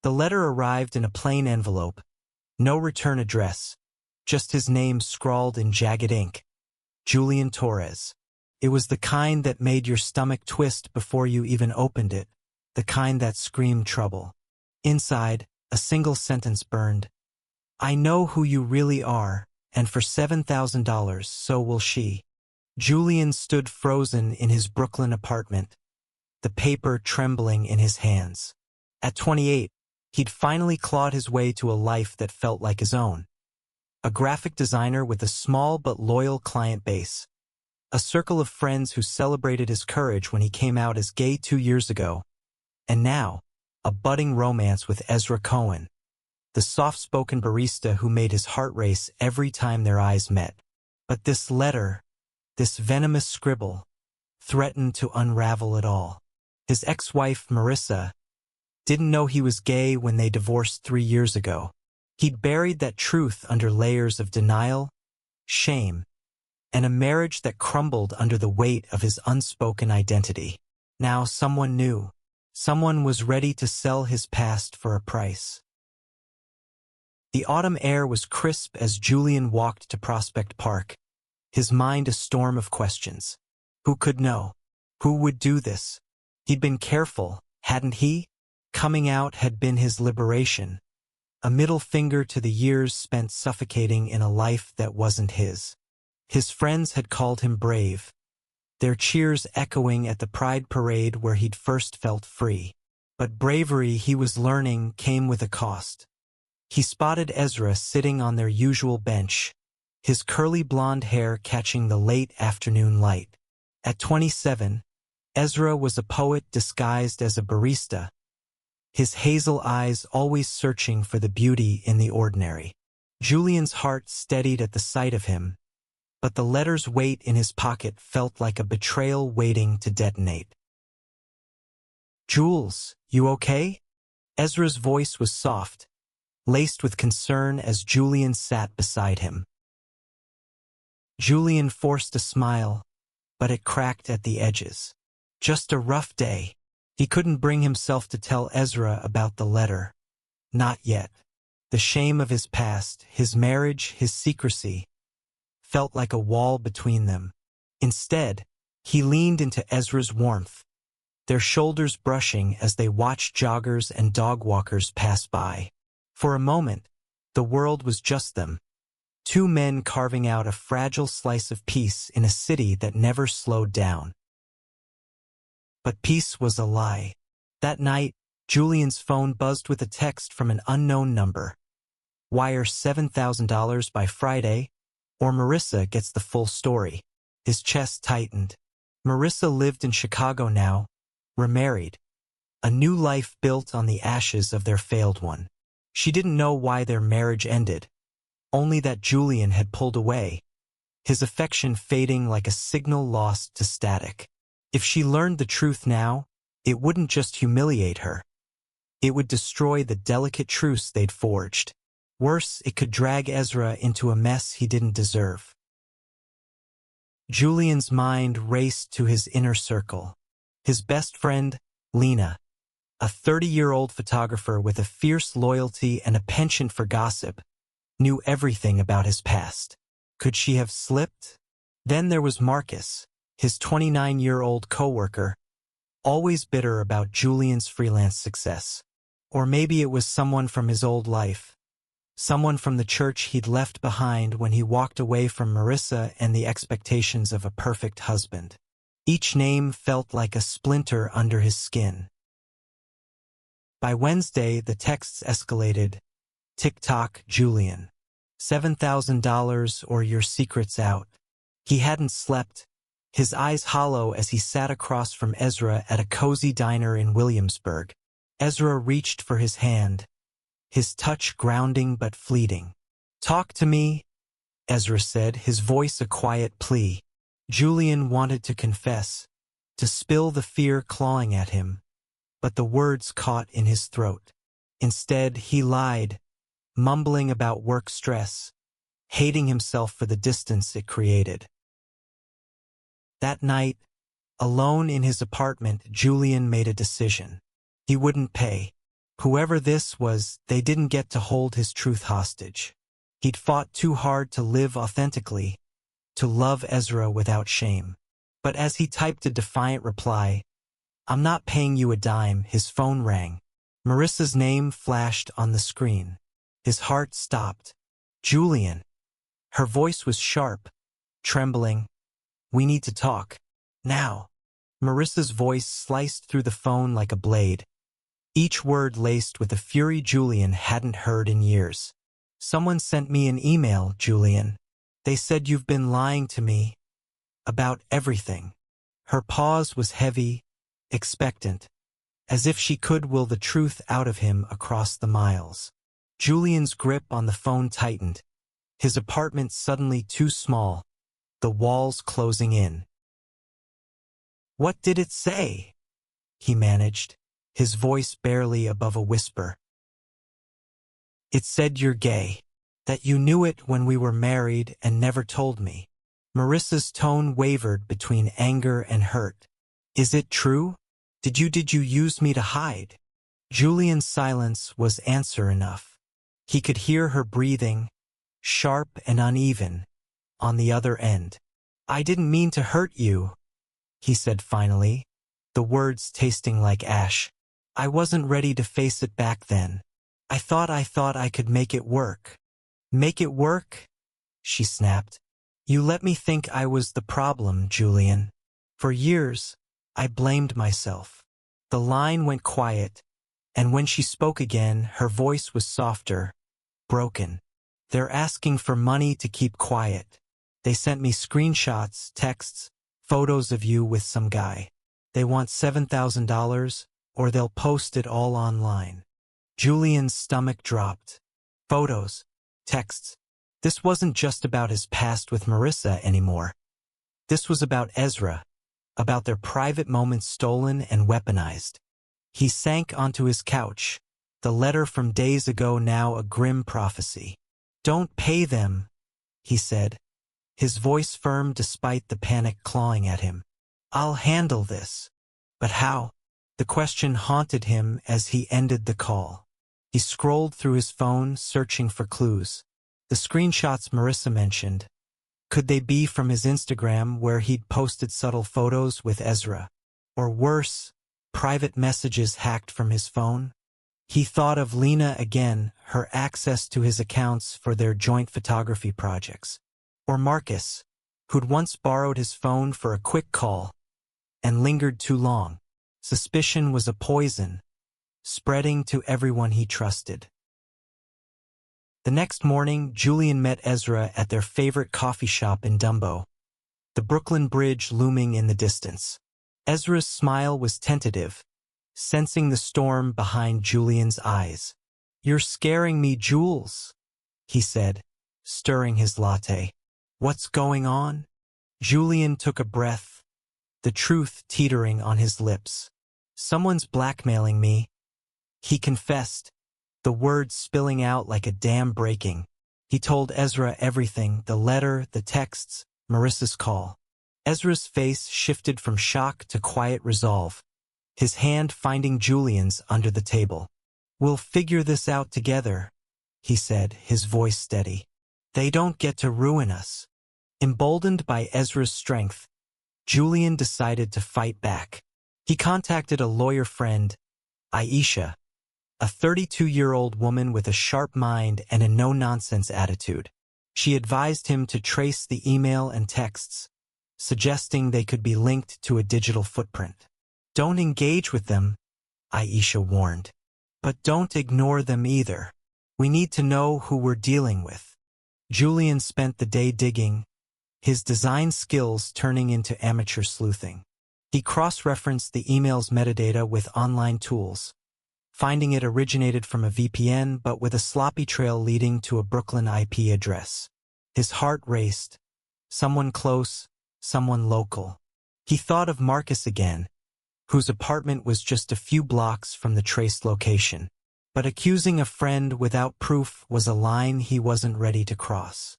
The letter arrived in a plain envelope. No return address. Just his name scrawled in jagged ink. Julian Torres. It was the kind that made your stomach twist before you even opened it. The kind that screamed trouble. Inside, a single sentence burned. I know who you really are, and for $7,000, so will she. Julian stood frozen in his Brooklyn apartment, the paper trembling in his hands. At 28, he'd finally clawed his way to a life that felt like his own. A graphic designer with a small but loyal client base. A circle of friends who celebrated his courage when he came out as gay 2 years ago. And now, a budding romance with Ezra Cohen, the soft-spoken barista who made his heart race every time their eyes met. But this letter, this venomous scribble, threatened to unravel it all. His ex-wife, Marissa, didn't know he was gay when they divorced 3 years ago. He'd buried that truth under layers of denial, shame, and a marriage that crumbled under the weight of his unspoken identity. Now someone new. Someone was ready to sell his past for a price. The autumn air was crisp as Julian walked to Prospect Park, his mind a storm of questions. Who could know? Who would do this? He'd been careful, hadn't he? Coming out had been his liberation, a middle finger to the years spent suffocating in a life that wasn't his. His friends had called him brave, their cheers echoing at the Pride Parade where he'd first felt free. But bravery, he was learning, came with a cost. He spotted Ezra sitting on their usual bench, his curly blonde hair catching the late afternoon light. At 27, Ezra was a poet disguised as a barista, his hazel eyes always searching for the beauty in the ordinary. Julian's heart steadied at the sight of him, but the letter's weight in his pocket felt like a betrayal waiting to detonate. Jules, you okay? Ezra's voice was soft, laced with concern as Julian sat beside him. Julian forced a smile, but it cracked at the edges. Just a rough day. He couldn't bring himself to tell Ezra about the letter. Not yet. The shame of his past, his marriage, his secrecy, felt like a wall between them. Instead, he leaned into Ezra's warmth, their shoulders brushing as they watched joggers and dog walkers pass by. For a moment, the world was just them, 2 men carving out a fragile slice of peace in a city that never slowed down. But peace was a lie. That night, Julian's phone buzzed with a text from an unknown number. Wire $7,000 by Friday, or Marissa gets the full story. His chest tightened. Marissa lived in Chicago now, remarried. A new life built on the ashes of their failed one. She didn't know why their marriage ended, only that Julian had pulled away, his affection fading like a signal lost to static. If she learned the truth now, it wouldn't just humiliate her. It would destroy the delicate truce they'd forged. Worse, it could drag Ezra into a mess he didn't deserve. Julian's mind raced to his inner circle. His best friend, Lena, a 30-year-old photographer with a fierce loyalty and a penchant for gossip, knew everything about his past. Could she have slipped? Then there was Marcus, his 29-year-old coworker, always bitter about Julian's freelance success. Or maybe it was someone from his old life, someone from the church he'd left behind when he walked away from Marissa and the expectations of a perfect husband. Each name felt like a splinter under his skin. By Wednesday, the texts escalated. Tick-tock, Julian. $7,000 or your secret's out. He hadn't slept, his eyes hollow as he sat across from Ezra at a cozy diner in Williamsburg. Ezra reached for his hand, his touch grounding but fleeting. Talk to me, Ezra said, his voice a quiet plea. Julian wanted to confess, to spill the fear clawing at him, but the words caught in his throat. Instead, he lied, mumbling about work stress, hating himself for the distance it created. That night, alone in his apartment, Julian made a decision. He wouldn't pay. Whoever this was, they didn't get to hold his truth hostage. He'd fought too hard to live authentically, to love Ezra without shame. But as he typed a defiant reply, "I'm not paying you a dime," his phone rang. Marissa's name flashed on the screen. His heart stopped. "Julian." Her voice was sharp, trembling. "We need to talk. Now." Marissa's voice sliced through the phone like a blade, each word laced with a fury Julian hadn't heard in years. "Someone sent me an email, Julian. They said you've been lying to me about everything." Her pause was heavy, expectant, as if she could will the truth out of him across the miles. Julian's grip on the phone tightened, his apartment suddenly too small, the walls closing in. "What did it say?" he managed, his voice barely above a whisper. "It said you're gay, that you knew it when we were married and never told me." Marissa's tone wavered between anger and hurt. "Is it true? Did you use me to hide?" Julian's silence was answer enough. He could hear her breathing, sharp and uneven, on the other end. "I didn't mean to hurt you," he said finally, the words tasting like ash. "I wasn't ready to face it back then. I thought I could make it work." "Make it work?" she snapped. "You let me think I was the problem, Julian. For years, I blamed myself." The line went quiet, and when she spoke again, her voice was softer, broken. "They're asking for money to keep quiet. They sent me screenshots, texts, photos of you with some guy. They want $7,000, or they'll post it all online." Julian's stomach dropped. Photos, texts. This wasn't just about his past with Marissa anymore. This was about Ezra, about their private moments stolen and weaponized. He sank onto his couch, the letter from days ago now a grim prophecy. "Don't pay them," he said, his voice firm despite the panic clawing at him. "I'll handle this." But how? The question haunted him as he ended the call. He scrolled through his phone, searching for clues. The screenshots Marissa mentioned. Could they be from his Instagram where he'd posted subtle photos with Ezra? Or worse, private messages hacked from his phone? He thought of Lena again, her access to his accounts for their joint photography projects. Or Marcus, who'd once borrowed his phone for a quick call and lingered too long. Suspicion was a poison, spreading to everyone he trusted. The next morning, Julian met Ezra at their favorite coffee shop in Dumbo, the Brooklyn Bridge looming in the distance. Ezra's smile was tentative, sensing the storm behind Julian's eyes. "You're scaring me, Jules," he said, stirring his latte. "What's going on?" Julian took a breath, the truth teetering on his lips. "Someone's blackmailing me," he confessed, the words spilling out like a dam breaking. He told Ezra everything, the letter, the texts, Marissa's call. Ezra's face shifted from shock to quiet resolve, his hand finding Julian's under the table. "We'll figure this out together," he said, his voice steady. "They don't get to ruin us." Emboldened by Ezra's strength, Julian decided to fight back. He contacted a lawyer friend, Aisha, a 32-year-old woman with a sharp mind and a no-nonsense attitude. She advised him to trace the email and texts, suggesting they could be linked to a digital footprint. "Don't engage with them," Aisha warned. "But don't ignore them either. We need to know who we're dealing with." Julian spent the day digging, his design skills turning into amateur sleuthing. He cross-referenced the email's metadata with online tools, finding it originated from a VPN but with a sloppy trail leading to a Brooklyn IP address. His heart raced. Someone close, someone local. He thought of Marcus again, whose apartment was just a few blocks from the traced location. But accusing a friend without proof was a line he wasn't ready to cross.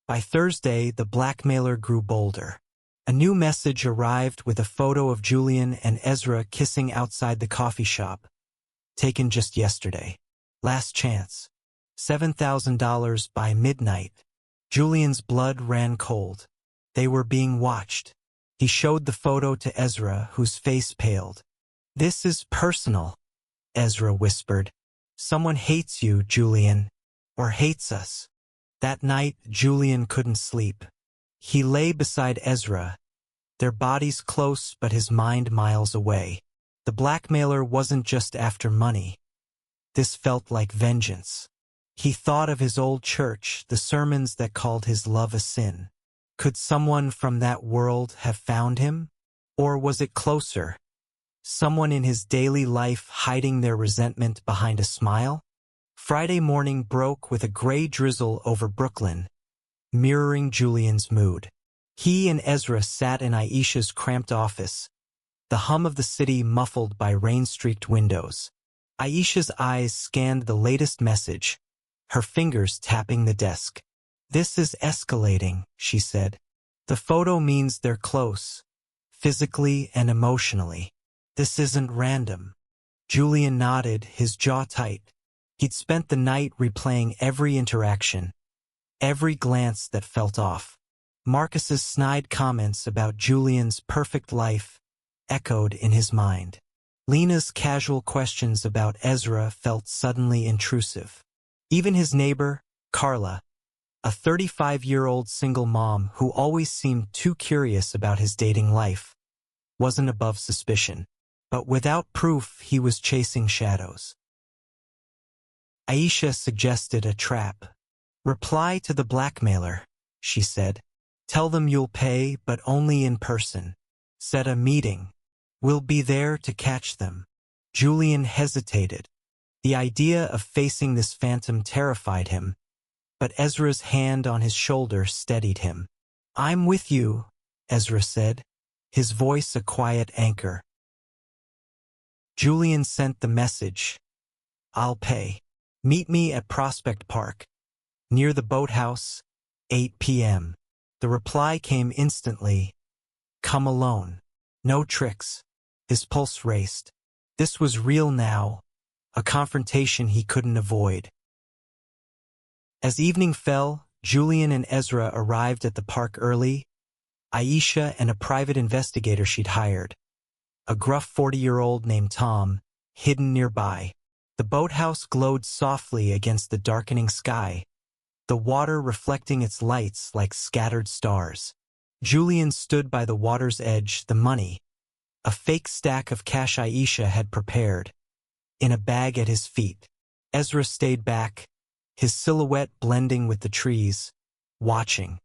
By Thursday, the blackmailer grew bolder. A new message arrived with a photo of Julian and Ezra kissing outside the coffee shop, taken just yesterday. Last chance. $7,000 by midnight. Julian's blood ran cold. They were being watched. He showed the photo to Ezra, whose face paled. "This is personal," Ezra whispered. "Someone hates you, Julian. Or hates us." That night, Julian couldn't sleep. He lay beside Ezra, their bodies close but his mind miles away. The blackmailer wasn't just after money. This felt like vengeance. He thought of his old church, the sermons that called his love a sin. Could someone from that world have found him? Or was it closer? Someone in his daily life hiding their resentment behind a smile? Friday morning broke with a gray drizzle over Brooklyn, mirroring Julian's mood. He and Ezra sat in Aisha's cramped office, the hum of the city muffled by rain-streaked windows. Aisha's eyes scanned the latest message, her fingers tapping the desk. "This is escalating," she said. "The photo means they're close, physically and emotionally. This isn't random." Julian nodded, his jaw tight. He'd spent the night replaying every interaction, every glance that felt off. Marcus's snide comments about Julian's perfect life echoed in his mind. Lena's casual questions about Ezra felt suddenly intrusive. Even his neighbor, Carla, a 35-year-old single mom who always seemed too curious about his dating life, wasn't above suspicion. But without proof, he was chasing shadows. Aisha suggested a trap. "Reply to the blackmailer," she said. "Tell them you'll pay, but only in person. Set a meeting. We'll be there to catch them." Julian hesitated. The idea of facing this phantom terrified him, but Ezra's hand on his shoulder steadied him. "I'm with you," Ezra said, his voice a quiet anchor. Julian sent the message. "I'll pay. Meet me at Prospect Park, near the boathouse, 8 p.m. The reply came instantly. "Come alone. No tricks." His pulse raced. This was real now, a confrontation he couldn't avoid. As evening fell, Julian and Ezra arrived at the park early, Aisha and a private investigator she'd hired, a gruff 40-year-old named Tom, hidden nearby. The boathouse glowed softly against the darkening sky, the water reflecting its lights like scattered stars. Julian stood by the water's edge, the money, a fake stack of cash Aisha had prepared, in a bag at his feet. Ezra stayed back, his silhouette blending with the trees, watching.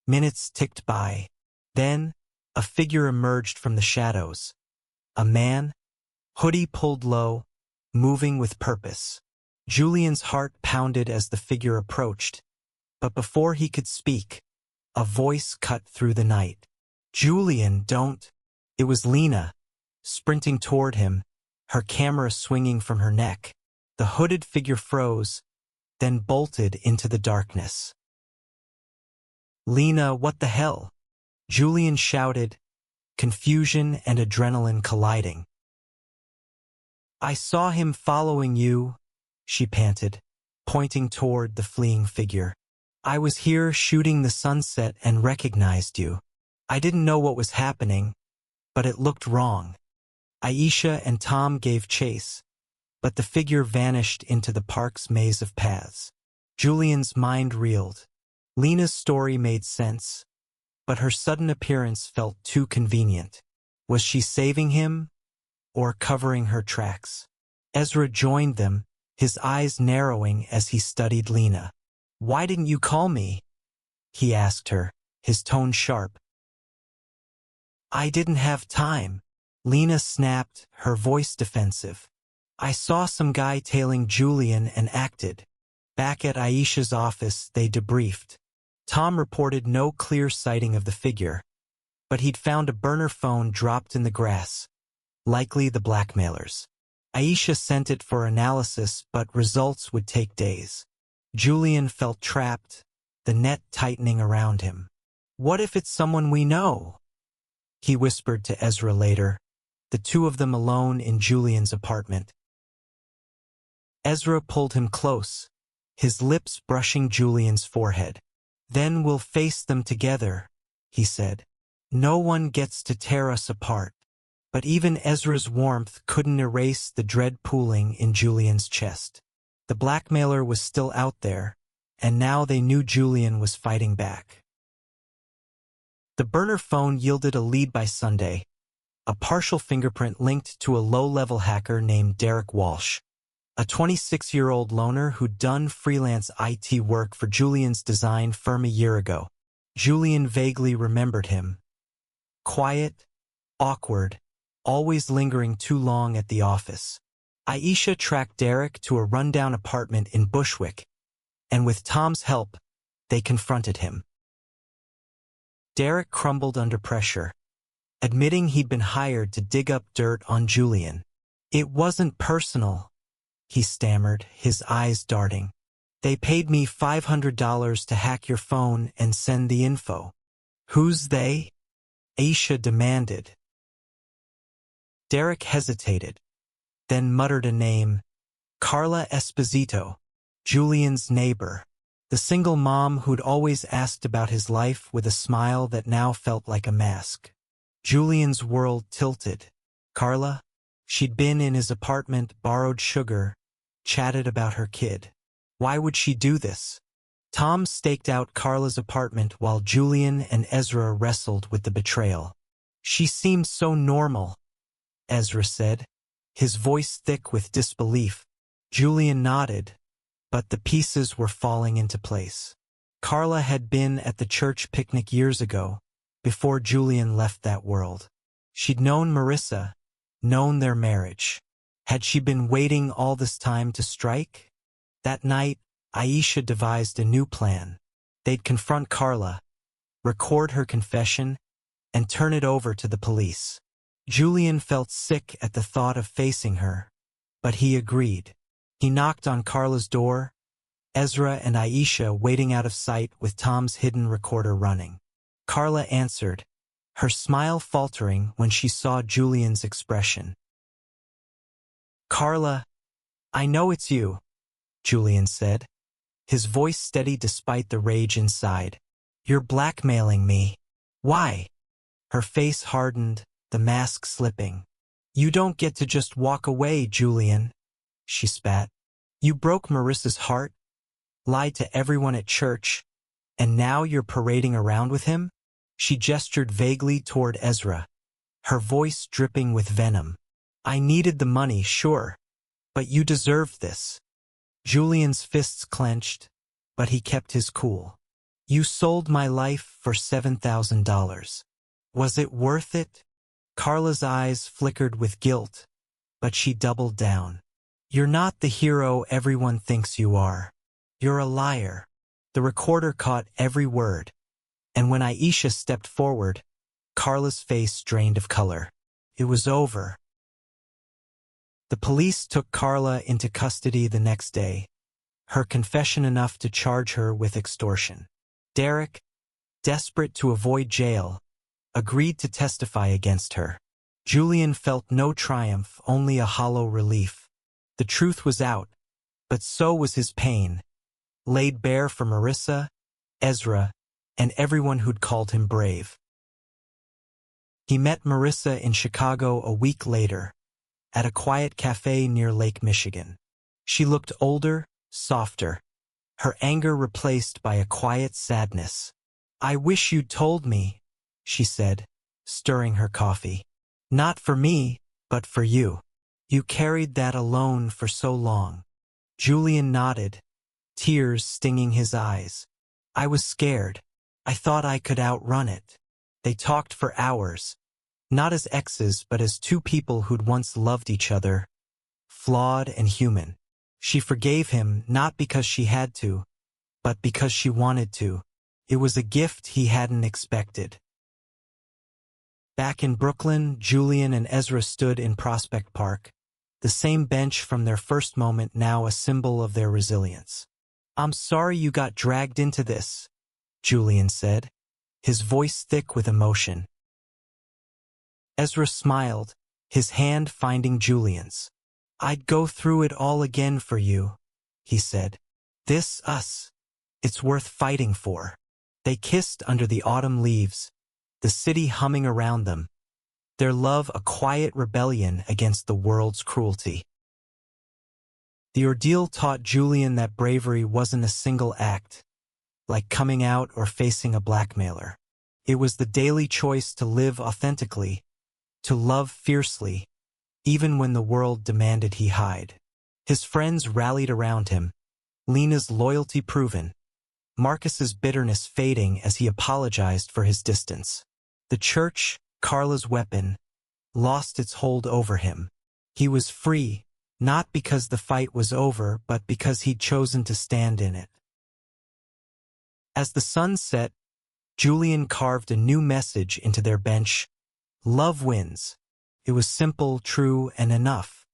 Minutes ticked by. Then, a figure emerged from the shadows. A man, hoodie pulled low, moving with purpose. Julian's heart pounded as the figure approached, but before he could speak, a voice cut through the night. "Julian, don't." It was Lena, sprinting toward him, her camera swinging from her neck. The hooded figure froze, then bolted into the darkness. "Lena, what the hell?" Julian shouted, confusion and adrenaline colliding. "I saw him following you," she panted, pointing toward the fleeing figure. "I was here shooting the sunset and recognized you. I didn't know what was happening, but it looked wrong." Aisha and Tom gave chase, but the figure vanished into the park's maze of paths. Julian's mind reeled. Lena's story made sense, but her sudden appearance felt too convenient. Was she saving him, or covering her tracks? Ezra joined them, his eyes narrowing as he studied Lena. "Why didn't you call me?" he asked her, his tone sharp. "I didn't have time," Lena snapped, her voice defensive. "I saw some guy tailing Julian and acted." Back at Aisha's office, they debriefed. Tom reported no clear sighting of the figure, but he'd found a burner phone dropped in the grass, likely the blackmailer's. Aisha sent it for analysis, but results would take days. Julian felt trapped, the net tightening around him. "What if it's someone we know?" he whispered to Ezra later. the two of them alone in Julian's apartment. Ezra pulled him close, his lips brushing Julian's forehead. "Then we'll face them together," he said. "No one gets to tear us apart." But even Ezra's warmth couldn't erase the dread pooling in Julian's chest. The blackmailer was still out there, and now they knew Julian was fighting back. The burner phone yielded a lead by Sunday, a partial fingerprint linked to a low-level hacker named Derek Walsh, a 26-year-old loner who'd done freelance IT work for Julian's design firm a year ago. Julian vaguely remembered him. Quiet, awkward, always lingering too long at the office. Aisha tracked Derek to a rundown apartment in Bushwick, and with Tom's help, they confronted him. Derek crumbled under pressure, admitting he'd been hired to dig up dirt on Julian. "It wasn't personal," he stammered, his eyes darting. "They paid me $500 to hack your phone and send the info." "Who's they?" Aisha demanded. Derek hesitated, then muttered a name: Carla Esposito, Julian's neighbor, the single mom who'd always asked about his life with a smile that now felt like a mask. Julian's world tilted. Carla? She'd been in his apartment, borrowed sugar, chatted about her kid. Why would she do this? Tom staked out Carla's apartment while Julian and Ezra wrestled with the betrayal. "She seemed so normal," Ezra said, his voice thick with disbelief. Julian nodded, but the pieces were falling into place. Carla had been at the church picnic years ago, before Julian left that world. She'd known Marissa, known their marriage. Had she been waiting all this time to strike? That night, Aisha devised a new plan. They'd confront Carla, record her confession, and turn it over to the police. Julian felt sick at the thought of facing her, but he agreed. He knocked on Carla's door, Ezra and Aisha waiting out of sight with Tom's hidden recorder running. Carla answered, her smile faltering when she saw Julian's expression. "Carla, I know it's you," Julian said, his voice steady despite the rage inside. "You're blackmailing me. Why?" Her face hardened, the mask slipping. "You don't get to just walk away, Julian," she spat. "You broke Marissa's heart, lied to everyone at church, and now you're parading around with him?" She gestured vaguely toward Ezra, her voice dripping with venom. "I needed the money, sure, but you deserved this." Julian's fists clenched, but he kept his cool. "You sold my life for $7,000. Was it worth it?" Carla's eyes flickered with guilt, but she doubled down. "You're not the hero everyone thinks you are. You're a liar." The recorder caught every word, and when Aisha stepped forward, Carla's face drained of color. It was over. The police took Carla into custody the next day, her confession enough to charge her with extortion. Derek, desperate to avoid jail, agreed to testify against her. Julian felt no triumph, only a hollow relief. The truth was out, but so was his pain, laid bare for Marissa, Ezra, and everyone who'd called him brave. He met Marissa in Chicago a week later, at a quiet cafe near Lake Michigan. She looked older, softer, her anger replaced by a quiet sadness. "I wish you'd told me," she said, stirring her coffee. "Not for me, but for you. You carried that alone for so long." Julian nodded, tears stinging his eyes. "I was scared. I thought I could outrun it." They talked for hours, not as exes but as two people who'd once loved each other, flawed and human. She forgave him not because she had to, but because she wanted to. It was a gift he hadn't expected. Back in Brooklyn, Julian and Ezra stood in Prospect Park, the same bench from their first moment, now a symbol of their resilience. "I'm sorry you got dragged into this," Julian said, his voice thick with emotion. Ezra smiled, his hand finding Julian's. "I'd go through it all again for you," he said. "This us. It's worth fighting for." They kissed under the autumn leaves, the city humming around them, their love a quiet rebellion against the world's cruelty. The ordeal taught Julian that bravery wasn't a single act, like coming out or facing a blackmailer. It was the daily choice to live authentically, to love fiercely, even when the world demanded he hide. His friends rallied around him, Lena's loyalty proven, Marcus's bitterness fading as he apologized for his distance. The church, Carla's weapon, lost its hold over him. He was free, not because the fight was over, but because he'd chosen to stand in it. As the sun set, Julian carved a new message into their bench. Love wins. It was simple, true, and enough.